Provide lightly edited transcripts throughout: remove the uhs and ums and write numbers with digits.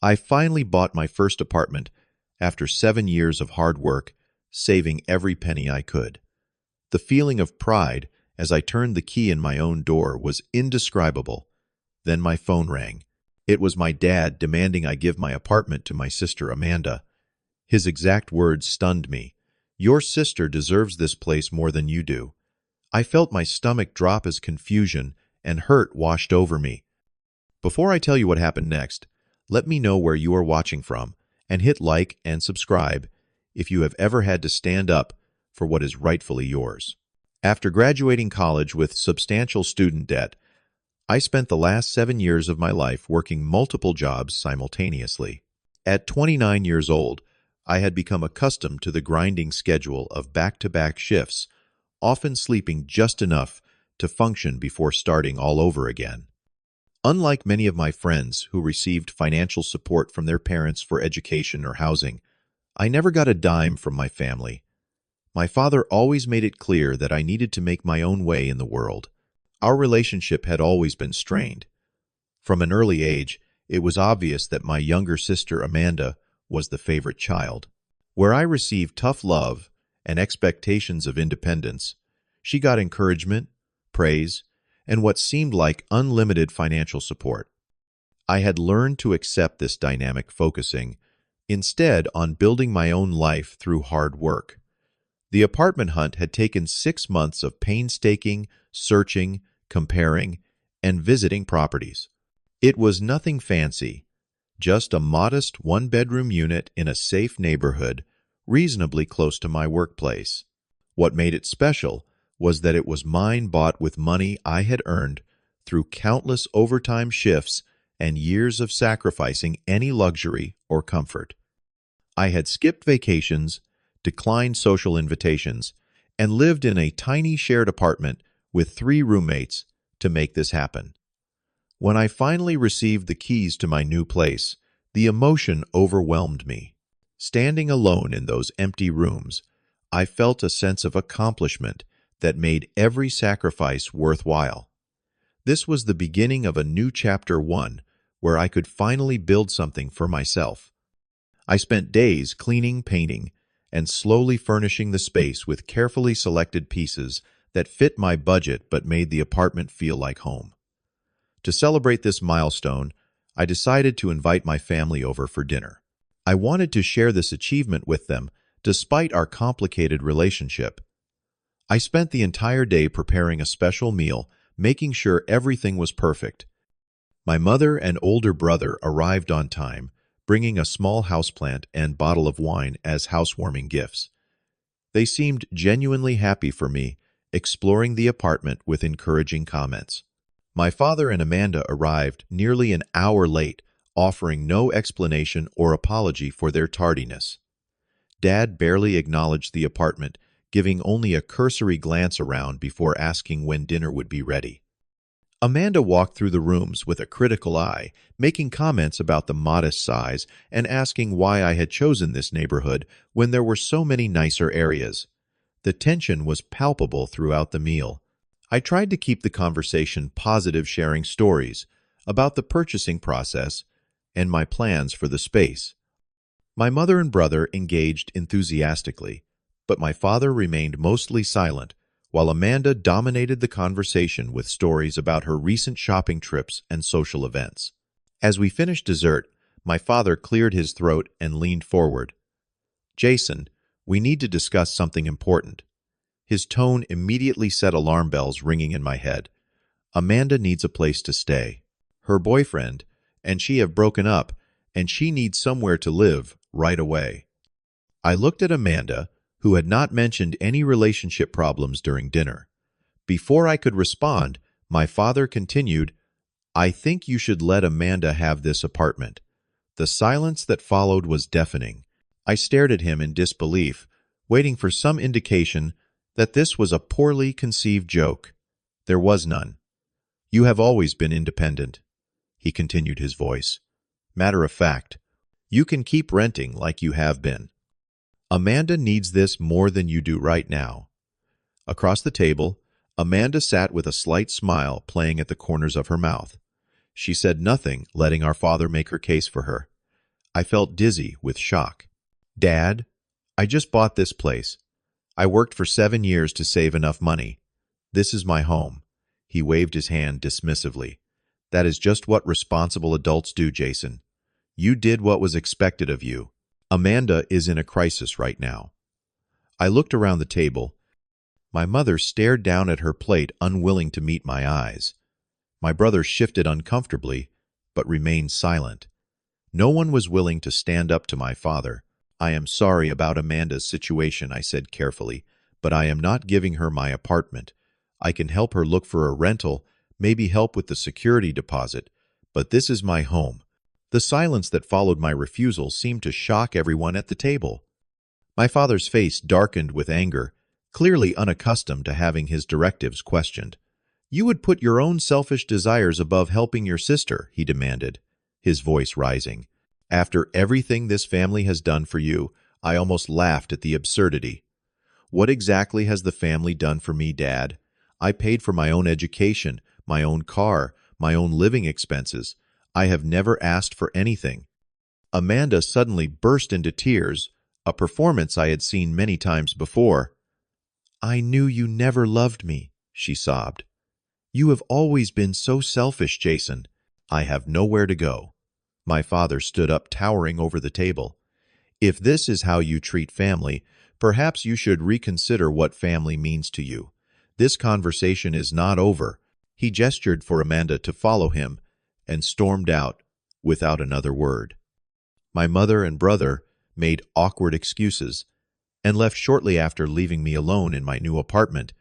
I finally bought my first apartment after 7 years of hard work, saving every penny I could. The feeling of pride as I turned the key in my own door was indescribable. Then my phone rang. It was my dad demanding I give my apartment to my sister Amanda. His exact words stunned me. "Your sister deserves this place more than you do." I felt my stomach drop as confusion and hurt washed over me. Before I tell you what happened next, let me know where you are watching from, and hit like and subscribe if you have ever had to stand up for what is rightfully yours. After graduating college with substantial student debt, I spent the last 7 years of my life working multiple jobs simultaneously. At 29 years old, I had become accustomed to the grinding schedule of back-to-back shifts, often sleeping just enough to function before starting all over again. Unlike many of my friends who received financial support from their parents for education or housing, I never got a dime from my family. My father always made it clear that I needed to make my own way in the world. Our relationship had always been strained. From an early age, it was obvious that my younger sister Amanda was the favorite child. Where I received tough love and expectations of independence, she got encouragement, praise, and what seemed like unlimited financial support. I had learned to accept this dynamic, focusing instead on building my own life through hard work. The apartment hunt had taken 6 months of painstaking searching, comparing, and visiting properties. It was nothing fancy, just a modest one-bedroom unit in a safe neighborhood, reasonably close to my workplace. What made it special was that it was mine, bought with money I had earned through countless overtime shifts and years of sacrificing any luxury or comfort. I had skipped vacations, declined social invitations, and lived in a tiny shared apartment with 3 roommates to make this happen. When I finally received the keys to my new place, the emotion overwhelmed me. Standing alone in those empty rooms, I felt a sense of accomplishment that made every sacrifice worthwhile. This was the beginning of a new chapter 1, where I could finally build something for myself. I spent days cleaning, painting, and slowly furnishing the space with carefully selected pieces that fit my budget but made the apartment feel like home. To celebrate this milestone, I decided to invite my family over for dinner. I wanted to share this achievement with them, despite our complicated relationship. I spent the entire day preparing a special meal, making sure everything was perfect. My mother and older brother arrived on time, bringing a small houseplant and bottle of wine as housewarming gifts. They seemed genuinely happy for me, exploring the apartment with encouraging comments. My father and Amanda arrived nearly an hour late, offering no explanation or apology for their tardiness. Dad barely acknowledged the apartment, giving only a cursory glance around before asking when dinner would be ready. Amanda walked through the rooms with a critical eye, making comments about the modest size and asking why I had chosen this neighborhood when there were so many nicer areas. The tension was palpable throughout the meal. I tried to keep the conversation positive, sharing stories about the purchasing process and my plans for the space. My mother and brother engaged enthusiastically, but my father remained mostly silent, while Amanda dominated the conversation with stories about her recent shopping trips and social events. As we finished dessert, my father cleared his throat and leaned forward. "Jason, we need to discuss something important." His tone immediately set alarm bells ringing in my head. Amanda needs a place to stay. Her boyfriend and she have broken up, and she needs somewhere to live right away. I looked at Amanda, who had not mentioned any relationship problems during dinner. Before I could respond, my father continued, "I think you should let Amanda have this apartment." The silence that followed was deafening. I stared at him in disbelief, waiting for some indication that this was a poorly conceived joke. There was none. "You have always been independent," he continued, his voice matter of fact. "You can keep renting like you have been. Amanda needs this more than you do right now." Across the table, Amanda sat with a slight smile playing at the corners of her mouth. She said nothing, letting our father make her case for her. I felt dizzy with shock. "Dad, I just bought this place. I worked for 7 years to save enough money. This is my home." He waved his hand dismissively. "That is just what responsible adults do, Jason. You did what was expected of you. Amanda is in a crisis right now." I looked around the table. My mother stared down at her plate, unwilling to meet my eyes. My brother shifted uncomfortably, but remained silent. No one was willing to stand up to my father. "I am sorry about Amanda's situation," I said carefully, "but I am not giving her my apartment. I can help her look for a rental, maybe help with the security deposit, but this is my home." The silence that followed my refusal seemed to shock everyone at the table. My father's face darkened with anger, clearly unaccustomed to having his directives questioned. "You would put your own selfish desires above helping your sister," he demanded, his voice rising. "After everything this family has done for you," I almost laughed at the absurdity. "What exactly has the family done for me, Dad? I paid for my own education, my own car, my own living expenses. I have never asked for anything." Amanda suddenly burst into tears, a performance I had seen many times before. "I knew you never loved me," she sobbed. "You have always been so selfish, Jason." "I have nowhere to go." My father stood up, towering over the table. "If this is how you treat family, perhaps you should reconsider what family means to you. This conversation is not over." He gestured for Amanda to follow him and stormed out without another word. My mother and brother made awkward excuses and left shortly after, leaving me alone in my new apartment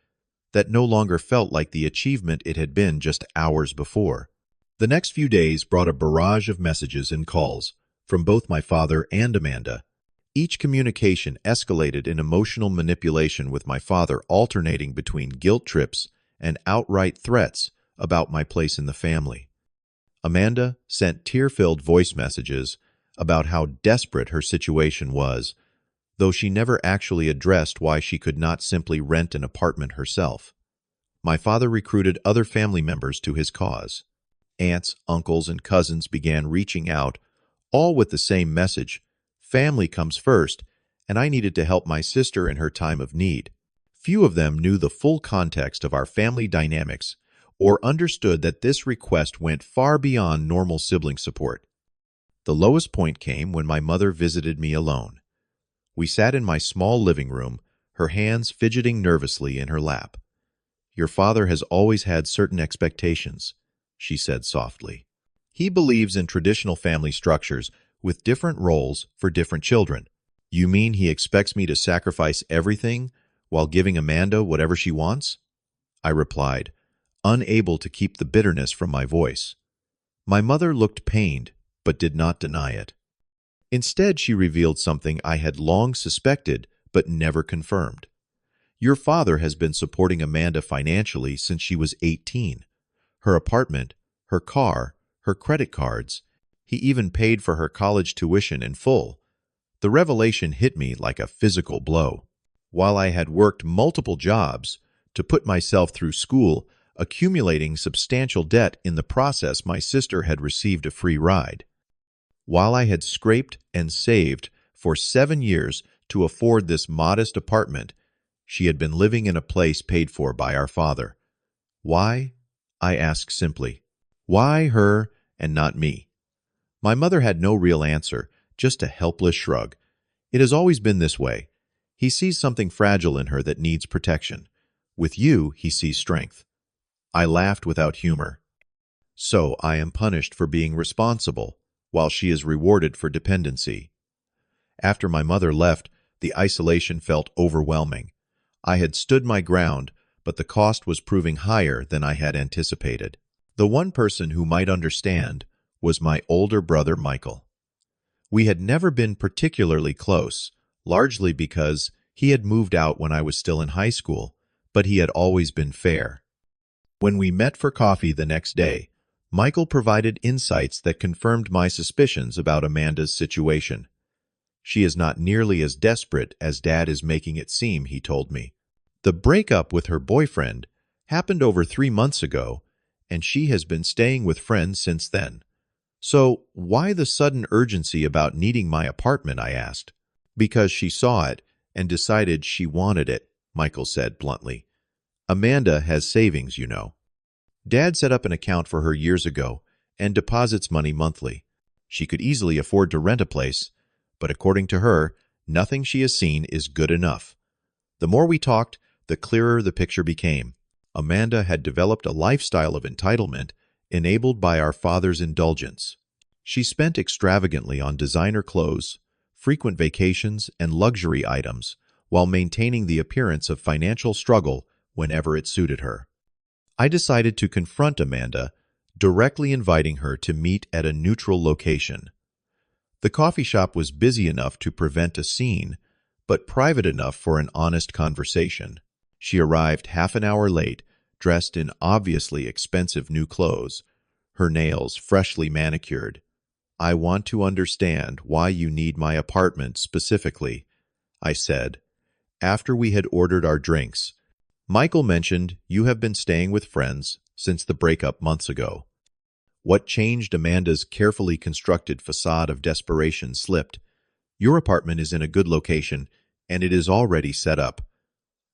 that no longer felt like the achievement it had been just hours before. The next few days brought a barrage of messages and calls from both my father and Amanda. Each communication escalated in emotional manipulation, with my father alternating between guilt trips and outright threats about my place in the family. Amanda sent tear-filled voice messages about how desperate her situation was, though she never actually addressed why she could not simply rent an apartment herself. My father recruited other family members to his cause. Aunts, uncles, and cousins began reaching out, all with the same message: family comes first, and I needed to help my sister in her time of need. Few of them knew the full context of our family dynamics or understood that this request went far beyond normal sibling support. The lowest point came when my mother visited me alone. We sat in my small living room, her hands fidgeting nervously in her lap. "Your father has always had certain expectations," she said softly. "He believes in traditional family structures with different roles for different children." "You mean he expects me to sacrifice everything while giving Amanda whatever she wants?" I replied, unable to keep the bitterness from my voice. My mother looked pained, but did not deny it. Instead, she revealed something I had long suspected but never confirmed. "Your father has been supporting Amanda financially since she was 18. Her apartment, her car, her credit cards. He even paid for her college tuition in full." The revelation hit me like a physical blow. While I had worked multiple jobs to put myself through school, accumulating substantial debt in the process, my sister had received a free ride. While I had scraped and saved for 7 years to afford this modest apartment, she had been living in a place paid for by our father. Why? I asked simply. Why her and not me? My mother had no real answer, just a helpless shrug. "It has always been this way. He sees something fragile in her that needs protection. With you, he sees strength." I laughed without humor. "So I am punished for being responsible, while she is rewarded for dependency." After my mother left, the isolation felt overwhelming. I had stood my ground, but the cost was proving higher than I had anticipated. The one person who might understand was my older brother, Michael. We had never been particularly close, largely because he had moved out when I was still in high school, but he had always been fair. When we met for coffee the next day, Michael provided insights that confirmed my suspicions about Amanda's situation. "She is not nearly as desperate as Dad is making it seem," he told me. "The breakup with her boyfriend happened over 3 months ago, and she has been staying with friends since then. "So, why the sudden urgency about needing my apartment?" I asked. "Because she saw it and decided she wanted it," Michael said bluntly. "Amanda has savings, you know. Dad set up an account for her years ago and deposits money monthly. She could easily afford to rent a place, but according to her, nothing she has seen is good enough." The more we talked, the clearer the picture became. Amanda had developed a lifestyle of entitlement enabled by our father's indulgence. She spent extravagantly on designer clothes, frequent vacations, and luxury items, while maintaining the appearance of financial struggle whenever it suited her. I decided to confront Amanda, directly inviting her to meet at a neutral location. The coffee shop was busy enough to prevent a scene, but private enough for an honest conversation. She arrived half an hour late, dressed in obviously expensive new clothes, her nails freshly manicured. "I want to understand why you need my apartment specifically," I said, after we had ordered our drinks. "Michael mentioned you have been staying with friends since the breakup months ago." What changed Amanda's carefully constructed facade of desperation slipped. "Your apartment is in a good location, and it is already set up.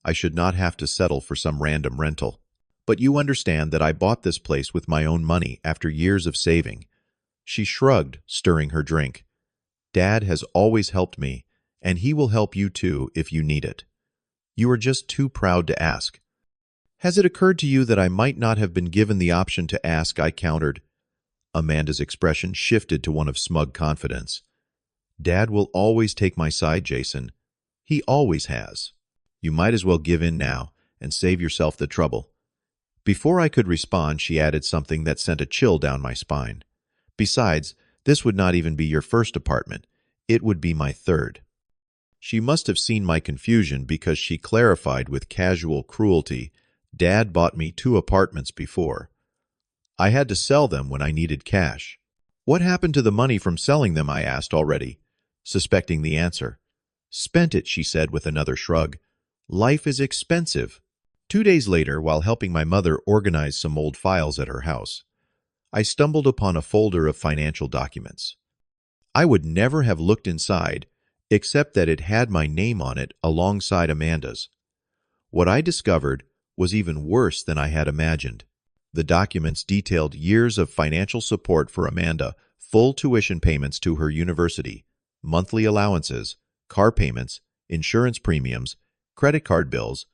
I should not have to settle for some random rental. But you understand that I bought this place with my own money after years of saving." She shrugged, stirring her drink. "Dad has always helped me, and he will help you too if you need it. You are just too proud to ask." "Has it occurred to you that I might not have been given the option to ask?" I countered. Amanda's expression shifted to one of smug confidence. "Dad will always take my side, Jason. He always has. You might as well give in now and save yourself the trouble." Before I could respond, she added something that sent a chill down my spine. "Besides, this would not even be your first apartment. It would be my third." She must have seen my confusion because she clarified with casual cruelty, "Dad bought me 2 apartments before. I had to sell them when I needed cash." "What happened to the money from selling them?" I asked already, suspecting the answer. "Spent it," she said with another shrug. "Life is expensive." 2 days later, while helping my mother organize some old files at her house, I stumbled upon a folder of financial documents. I would never have looked inside, except that it had my name on it alongside Amanda's. What I discovered was even worse than I had imagined. The documents detailed years of financial support for Amanda, full tuition payments to her university, monthly allowances, car payments, insurance premiums, credit card bills.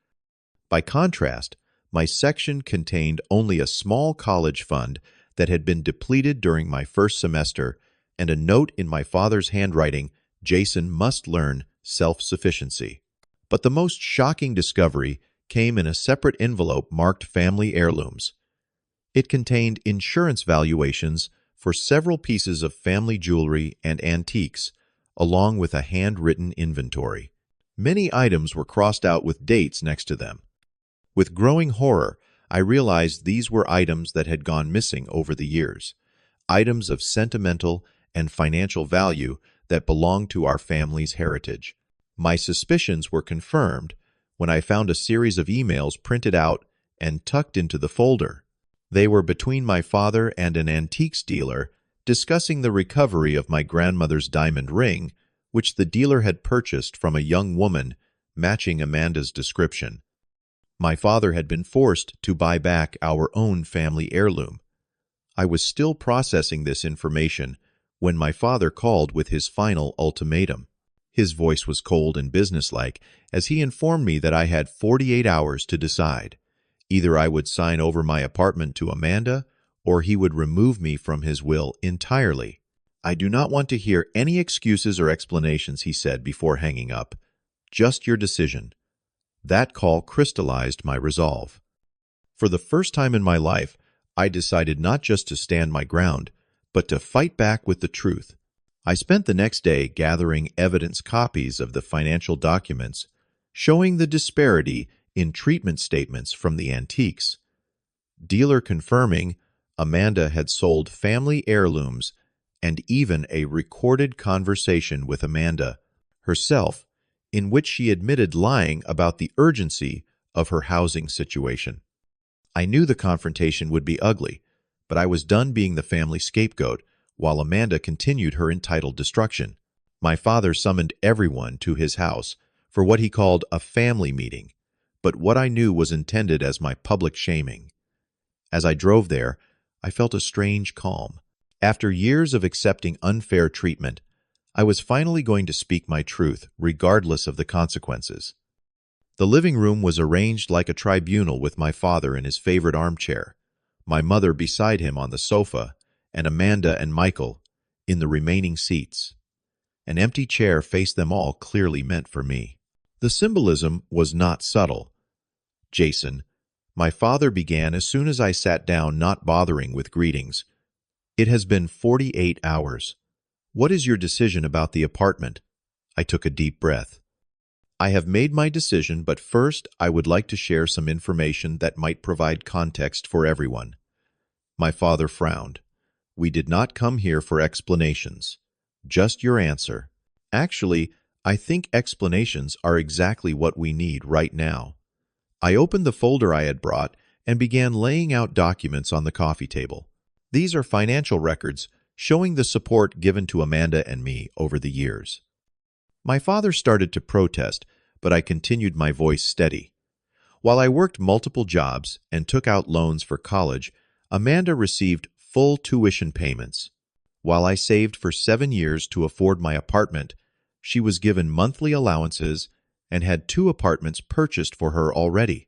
By contrast, my section contained only a small college fund that had been depleted during my first semester and a note in my father's handwriting, "Jason must learn self-sufficiency." But the most shocking discovery came in a separate envelope marked Family Heirlooms. It contained insurance valuations for several pieces of family jewelry and antiques, along with a handwritten inventory. Many items were crossed out with dates next to them. With growing horror, I realized these were items that had gone missing over the years, items of sentimental and financial value that belonged to our family's heritage. My suspicions were confirmed when I found a series of emails printed out and tucked into the folder. They were between my father and an antiques dealer discussing the recovery of my grandmother's diamond ring, which the dealer had purchased from a young woman matching Amanda's description. My father had been forced to buy back our own family heirloom. I was still processing this information when my father called with his final ultimatum. His voice was cold and businesslike as he informed me that I had 48 hours to decide. Either I would sign over my apartment to Amanda, or he would remove me from his will entirely. "I do not want to hear any excuses or explanations," he said before hanging up. "Just your decision." That call crystallized my resolve. For the first time in my life, I decided not just to stand my ground, but to fight back with the truth. I spent the next day gathering evidence copies of the financial documents, showing the disparity in treatment statements from the antiques. Dealer confirming Amanda had sold family heirlooms, and even a recorded conversation with Amanda herself in which she admitted lying about the urgency of her housing situation. I knew the confrontation would be ugly, but I was done being the family scapegoat while Amanda continued her entitled destruction. My father summoned everyone to his house for what he called a family meeting, but what I knew was intended as my public shaming. As I drove there, I felt a strange calm. After years of accepting unfair treatment, I was finally going to speak my truth, regardless of the consequences. The living room was arranged like a tribunal with my father in his favorite armchair, my mother beside him on the sofa, and Amanda and Michael in the remaining seats. An empty chair faced them all, clearly meant for me. The symbolism was not subtle. "Jason," my father began as soon as I sat down, not bothering with greetings, "it has been 48 hours. What is your decision about the apartment?" I took a deep breath. "I have made my decision, but first I would like to share some information that might provide context for everyone." My father frowned. "We did not come here for explanations. Just your answer." "Actually, I think explanations are exactly what we need right now." I opened the folder I had brought and began laying out documents on the coffee table. These are financial records showing the support given to Amanda and me over the years. My father started to protest, but I continued, my voice steady. "While I worked multiple jobs and took out loans for college, Amanda received full tuition payments. While I saved for 7 years to afford my apartment, she was given monthly allowances and had 2 apartments purchased for her already."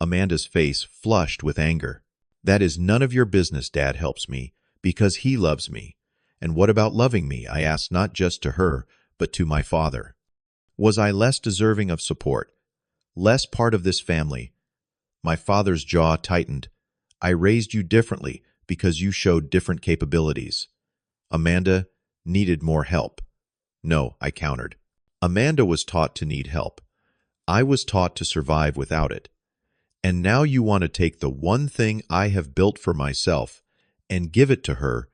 Amanda's face flushed with anger. "That is none of your business. Dad helps me because he loves me. And what about loving me?" I asked, not just to her, but to my father. "Was I less deserving of support? Less part of this family?" My father's jaw tightened. "I raised you differently because you showed different capabilities. Amanda needed more help." "No," I countered. "Amanda was taught to need help. I was taught to survive without it. And now you want to take the one thing I have built for myself and give it to her."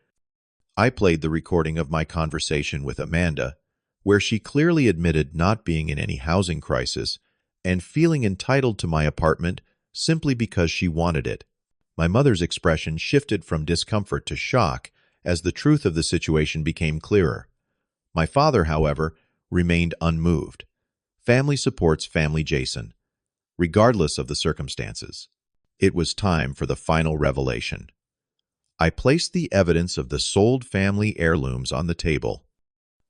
I played the recording of my conversation with Amanda, where she clearly admitted not being in any housing crisis and feeling entitled to my apartment simply because she wanted it. My mother's expression shifted from discomfort to shock as the truth of the situation became clearer. My father, however, remained unmoved. Family supports family, Jason, regardless of the circumstances. It was time for the final revelation. I placed the evidence of the sold family heirlooms on the table.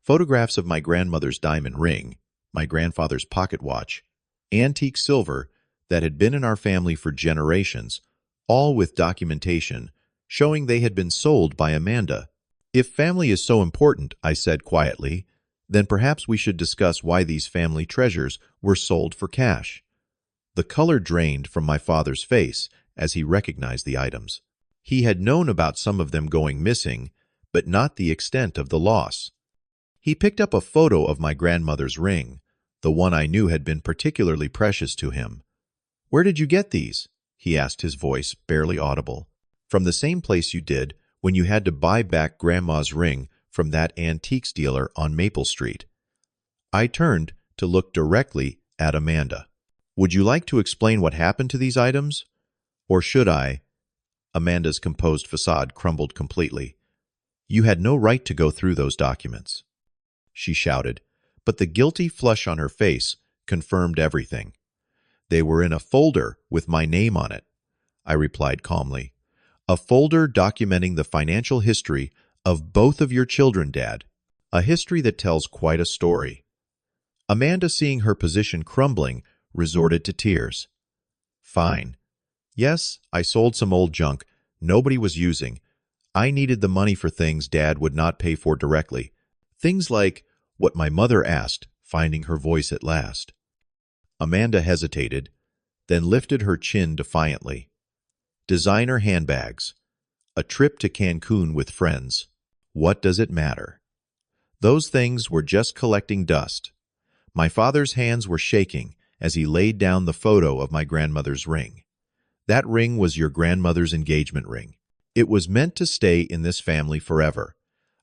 Photographs of my grandmother's diamond ring, my grandfather's pocket watch, antique silver that had been in our family for generations, all with documentation showing they had been sold by Amanda. "If family is so important," I said quietly, "then perhaps we should discuss why these family treasures were sold for cash." The color drained from my father's face as he recognized the items. He had known about some of them going missing, but not the extent of the loss. He picked up a photo of my grandmother's ring, the one I knew had been particularly precious to him. "Where did you get these?" he asked, his voice barely audible. "From the same place you did when you had to buy back Grandma's ring from that antiques dealer on Maple Street." I turned to look directly at Amanda. "Would you like to explain what happened to these items? Or should I?" Amanda's composed facade crumbled completely. "You had no right to go through those documents," she shouted, but the guilty flush on her face confirmed everything. "They were in a folder with my name on it," I replied calmly. "A folder documenting the financial history of both of your children, Dad. A history that tells quite a story." Amanda, seeing her position crumbling, resorted to tears. "Fine. Yes, I sold some old junk nobody was using. I needed the money for things Dad would not pay for directly. Things like what my mother asked," finding her voice at last. Amanda hesitated, then lifted her chin defiantly. "Designer handbags. A trip to Cancun with friends. What does it matter? Those things were just collecting dust." My father's hands were shaking as he laid down the photo of my grandmother's ring. "That ring was your grandmother's engagement ring. It was meant to stay in this family forever.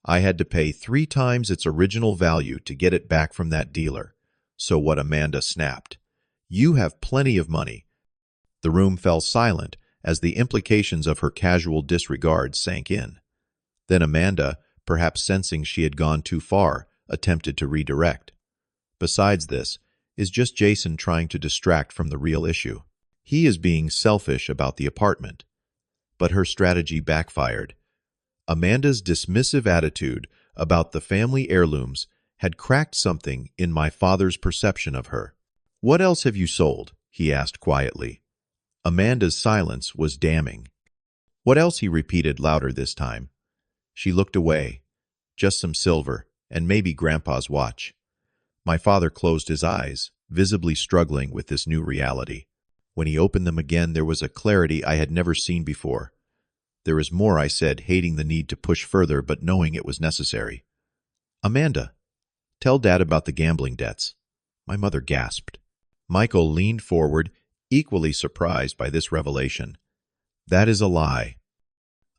I had to pay 3 times its original value to get it back from that dealer." "So what?" Amanda snapped. "You have plenty of money." The room fell silent as the implications of her casual disregard sank in. Then Amanda, perhaps sensing she had gone too far, attempted to redirect. Besides this, is just Jason trying to distract from the real issue. He is being selfish about the apartment. But her strategy backfired. Amanda's dismissive attitude about the family heirlooms had cracked something in my father's perception of her. "What else have you sold?" he asked quietly. Amanda's silence was damning. "What else?" he repeated louder this time. She looked away. "Just some silver, and maybe Grandpa's watch." My father closed his eyes, visibly struggling with this new reality. When he opened them again, there was a clarity I had never seen before. "There is more," I said, hating the need to push further, but knowing it was necessary. "Amanda, tell Dad about the gambling debts." My mother gasped. Michael leaned forward, equally surprised by this revelation. "That is a lie."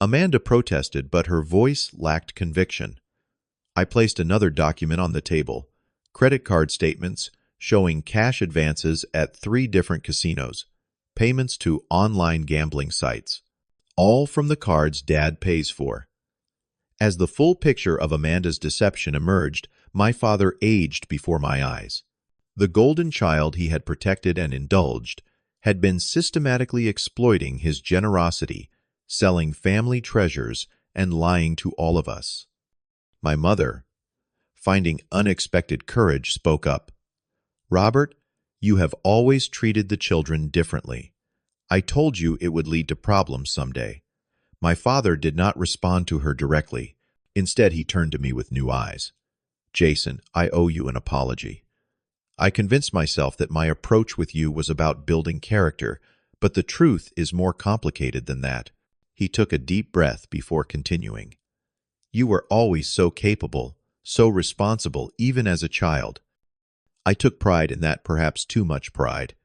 Amanda protested, but her voice lacked conviction. I placed another document on the table, credit card statements showing cash advances at 3 different casinos, payments to online gambling sites, all from the cards Dad pays for. As the full picture of Amanda's deception emerged, my father aged before my eyes. The golden child he had protected and indulged had been systematically exploiting his generosity, selling family treasures, and lying to all of us. My mother, finding unexpected courage, spoke up. "Robert, you have always treated the children differently. I told you it would lead to problems someday." My father did not respond to her directly. Instead, he turned to me with new eyes. "Jason, I owe you an apology. I convinced myself that my approach with you was about building character, but the truth is more complicated than that." He took a deep breath before continuing. "You were always so capable, so responsible, even as a child. I took pride in that, perhaps too much pride.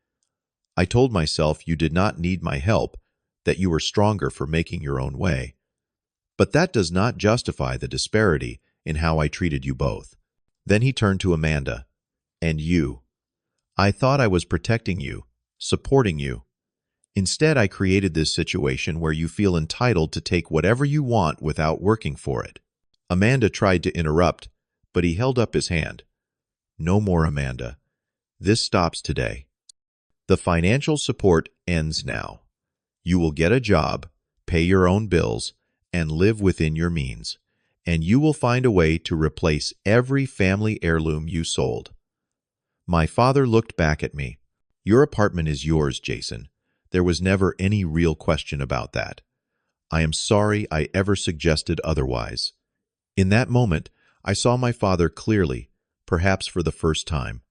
I told myself you did not need my help, that you were stronger for making your own way. But that does not justify the disparity in how I treated you both." Then he turned to Amanda. "And you. I thought I was protecting you, supporting you. Instead, I created this situation where you feel entitled to take whatever you want without working for it." Amanda tried to interrupt, but he held up his hand. "No more, Amanda. This stops today. The financial support ends now. You will get a job, pay your own bills, and live within your means, and you will find a way to replace every family heirloom you sold." My father looked back at me. "Your apartment is yours, Jason. There was never any real question about that. I am sorry I ever suggested otherwise." In that moment, I saw my father clearly, perhaps for the first time.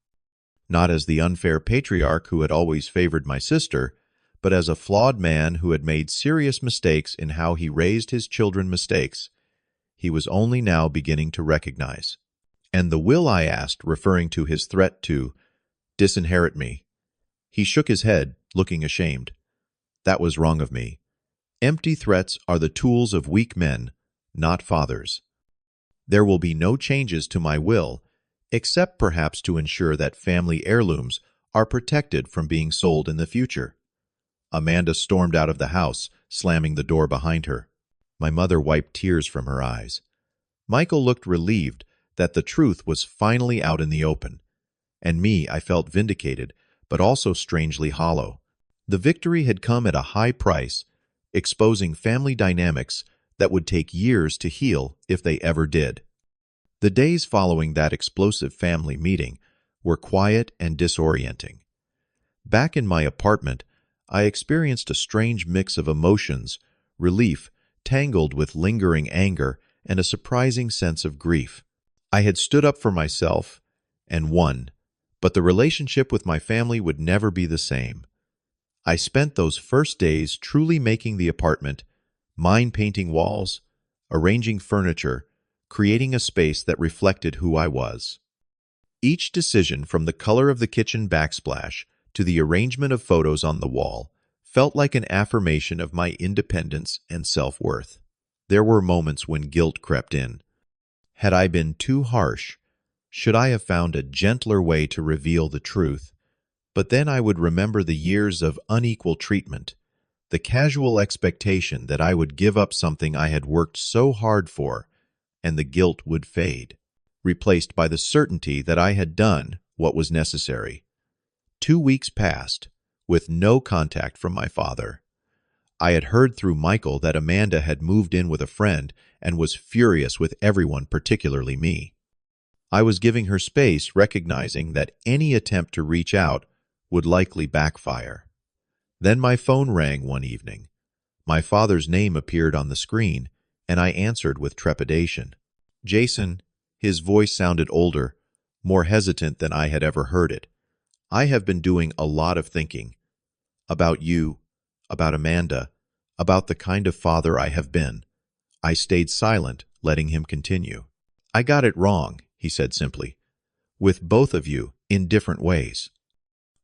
Not as the unfair patriarch who had always favored my sister, but as a flawed man who had made serious mistakes in how he raised his children, mistakes he was only now beginning to recognize. "And the will?" I asked, referring to his threat to disinherit me. He shook his head, looking ashamed. "That was wrong of me. Empty threats are the tools of weak men, not fathers. There will be no changes to my will, except perhaps to ensure that family heirlooms are protected from being sold in the future." Amanda stormed out of the house, slamming the door behind her. My mother wiped tears from her eyes. Michael looked relieved that the truth was finally out in the open. And me, I felt vindicated, but also strangely hollow. The victory had come at a high price, exposing family dynamics that would take years to heal if they ever did. The days following that explosive family meeting were quiet and disorienting. Back in my apartment, I experienced a strange mix of emotions, relief, tangled with lingering anger, and a surprising sense of grief. I had stood up for myself and won, but the relationship with my family would never be the same. I spent those first days truly making the apartment, painting walls, arranging furniture, creating a space that reflected who I was. Each decision, from the color of the kitchen backsplash to the arrangement of photos on the wall, felt like an affirmation of my independence and self-worth. There were moments when guilt crept in. Had I been too harsh? Should I have found a gentler way to reveal the truth? But then I would remember the years of unequal treatment, the casual expectation that I would give up something I had worked so hard for, and the guilt would fade, replaced by the certainty that I had done what was necessary. 2 weeks passed, with no contact from my father. I had heard through Michael that Amanda had moved in with a friend and was furious with everyone, particularly me. I was giving her space, recognizing that any attempt to reach out would likely backfire. Then my phone rang one evening. My father's name appeared on the screen, and I answered with trepidation. "Jason," his voice sounded older, more hesitant than I had ever heard it. "I have been doing a lot of thinking. About you, about Amanda, about the kind of father I have been." I stayed silent, letting him continue. "I got it wrong," he said simply. "With both of you, in different ways.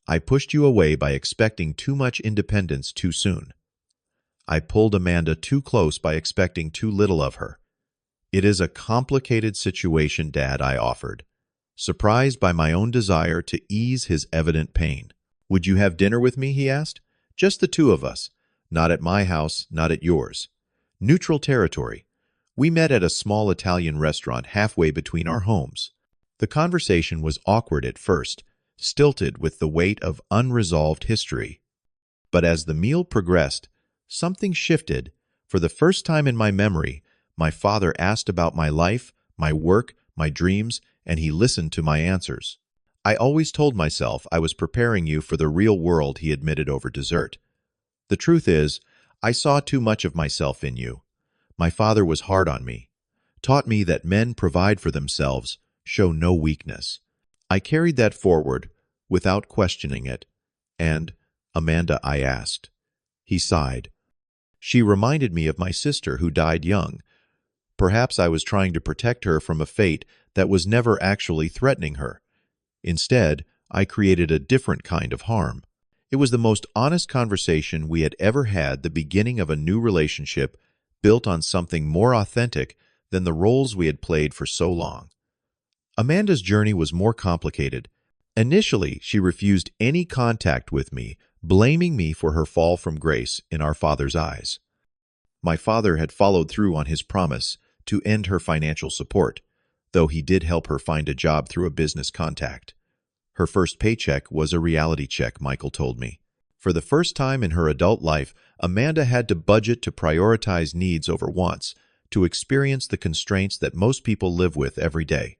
I pushed you away by expecting too much independence too soon. I pulled Amanda too close by expecting too little of her. It is a complicated situation, Dad," I offered, surprised by my own desire to ease his evident pain. "Would you have dinner with me?" he asked. "Just the two of us. Not at my house, not at yours. Neutral territory." We met at a small Italian restaurant halfway between our homes. The conversation was awkward at first, stilted with the weight of unresolved history. But as the meal progressed, something shifted. For the first time in my memory, my father asked about my life, my work, my dreams, and he listened to my answers. "I always told myself I was preparing you for the real world," he admitted over dessert. "The truth is, I saw too much of myself in you. My father was hard on me, taught me that men provide for themselves, show no weakness. I carried that forward without questioning it. And, Amanda," I asked. He sighed. "She reminded me of my sister who died young. Perhaps I was trying to protect her from a fate that was never actually threatening her. Instead, I created a different kind of harm." It was the most honest conversation we had ever had, the beginning of a new relationship built on something more authentic than the roles we had played for so long. Amanda's journey was more complicated. Initially, she refused any contact with me, blaming me for her fall from grace in our father's eyes. My father had followed through on his promise to end her financial support, though he did help her find a job through a business contact. Her first paycheck was a reality check, Michael told me. For the first time in her adult life, Amanda had to budget to prioritize needs over wants, to experience the constraints that most people live with every day.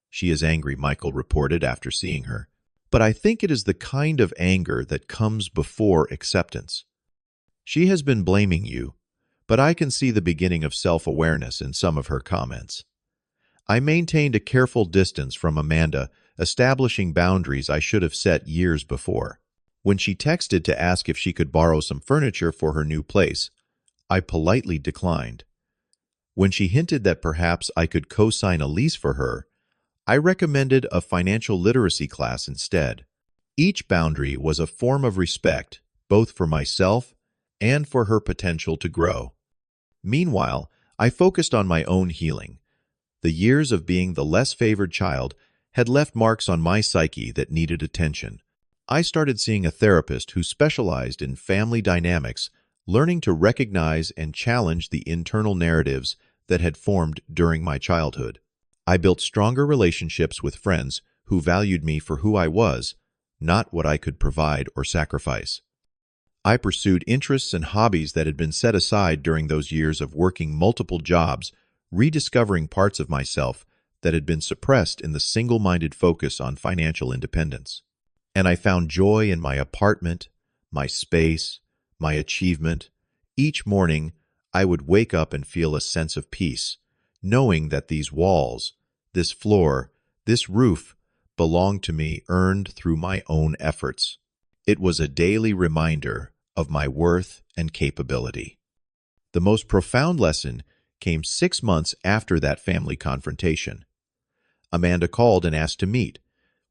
"She is angry," Michael reported after seeing her. "But I think it is the kind of anger that comes before acceptance. She has been blaming you, but I can see the beginning of self-awareness in some of her comments." I maintained a careful distance from Amanda, establishing boundaries I should have set years before. When she texted to ask if she could borrow some furniture for her new place, I politely declined. When she hinted that perhaps I could co-sign a lease for her, I recommended a financial literacy class instead. Each boundary was a form of respect, both for myself and for her potential to grow. Meanwhile, I focused on my own healing. The years of being the less favored child had left marks on my psyche that needed attention. I started seeing a therapist who specialized in family dynamics, learning to recognize and challenge the internal narratives that had formed during my childhood. I built stronger relationships with friends who valued me for who I was, not what I could provide or sacrifice. I pursued interests and hobbies that had been set aside during those years of working multiple jobs, rediscovering parts of myself that had been suppressed in the single-minded focus on financial independence. And I found joy in my apartment, my space, my achievement. Each morning, I would wake up and feel a sense of peace, knowing that these walls, this floor, this roof belonged to me, earned through my own efforts. It was a daily reminder of my worth and capability. The most profound lesson came 6 months after that family confrontation. Amanda called and asked to meet.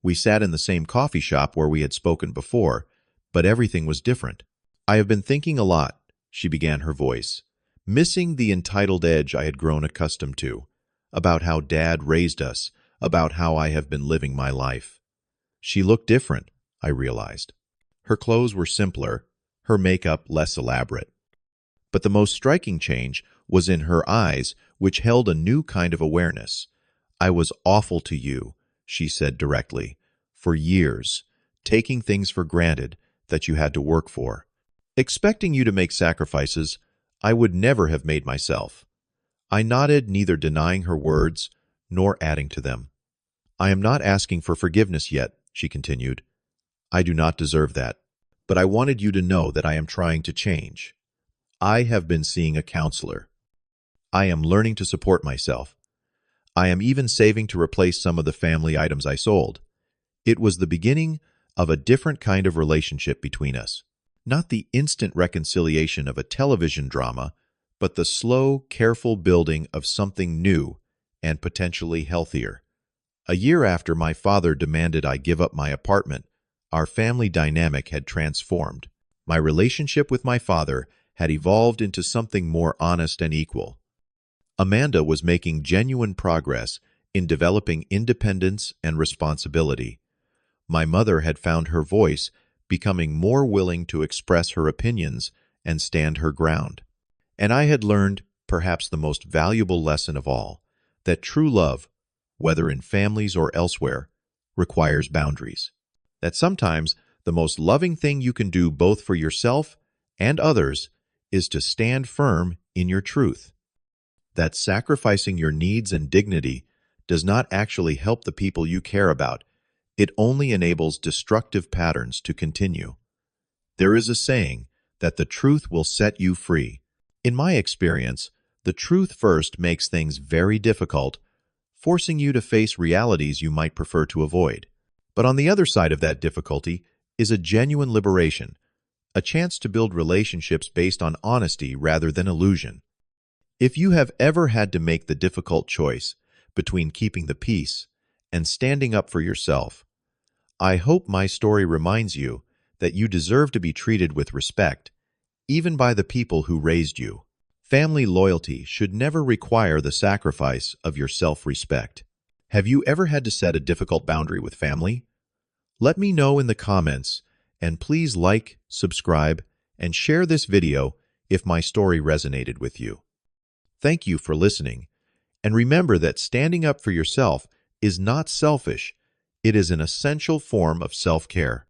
We sat in the same coffee shop where we had spoken before, but everything was different. "I have been thinking a lot," she began, her voice, missing the entitled edge I had grown accustomed to, "about how Dad raised us, about how I have been living my life." She looked different, I realized. Her clothes were simpler, her makeup less elaborate. But the most striking change was in her eyes, which held a new kind of awareness. "I was awful to you," she said directly, "for years, taking things for granted that you had to work for. Expecting you to make sacrifices I would never have made myself." I nodded, neither denying her words nor adding to them. "I am not asking for forgiveness yet," she continued. "I do not deserve that. But I wanted you to know that I am trying to change. I have been seeing a counselor. I am learning to support myself. I am even saving to replace some of the family items I sold." It was the beginning of a different kind of relationship between us. Not the instant reconciliation of a television drama, but the slow, careful building of something new and potentially healthier. A year after my father demanded I give up my apartment, our family dynamic had transformed. My relationship with my father had evolved into something more honest and equal. Amanda was making genuine progress in developing independence and responsibility. My mother had found her voice, becoming more willing to express her opinions and stand her ground. And I had learned, perhaps the most valuable lesson of all, that true love, whether in families or elsewhere, requires boundaries. That sometimes the most loving thing you can do both for yourself and others is to stand firm in your truth. That sacrificing your needs and dignity does not actually help the people you care about. It only enables destructive patterns to continue. There is a saying that the truth will set you free. In my experience, the truth first makes things very difficult, forcing you to face realities you might prefer to avoid. But on the other side of that difficulty is a genuine liberation, a chance to build relationships based on honesty rather than illusion. If you have ever had to make the difficult choice between keeping the peace and standing up for yourself, I hope my story reminds you that you deserve to be treated with respect, even by the people who raised you. Family loyalty should never require the sacrifice of your self-respect. Have you ever had to set a difficult boundary with family? Let me know in the comments, and please like, subscribe, and share this video if my story resonated with you. Thank you for listening, and remember that standing up for yourself is not selfish. It is an essential form of self-care.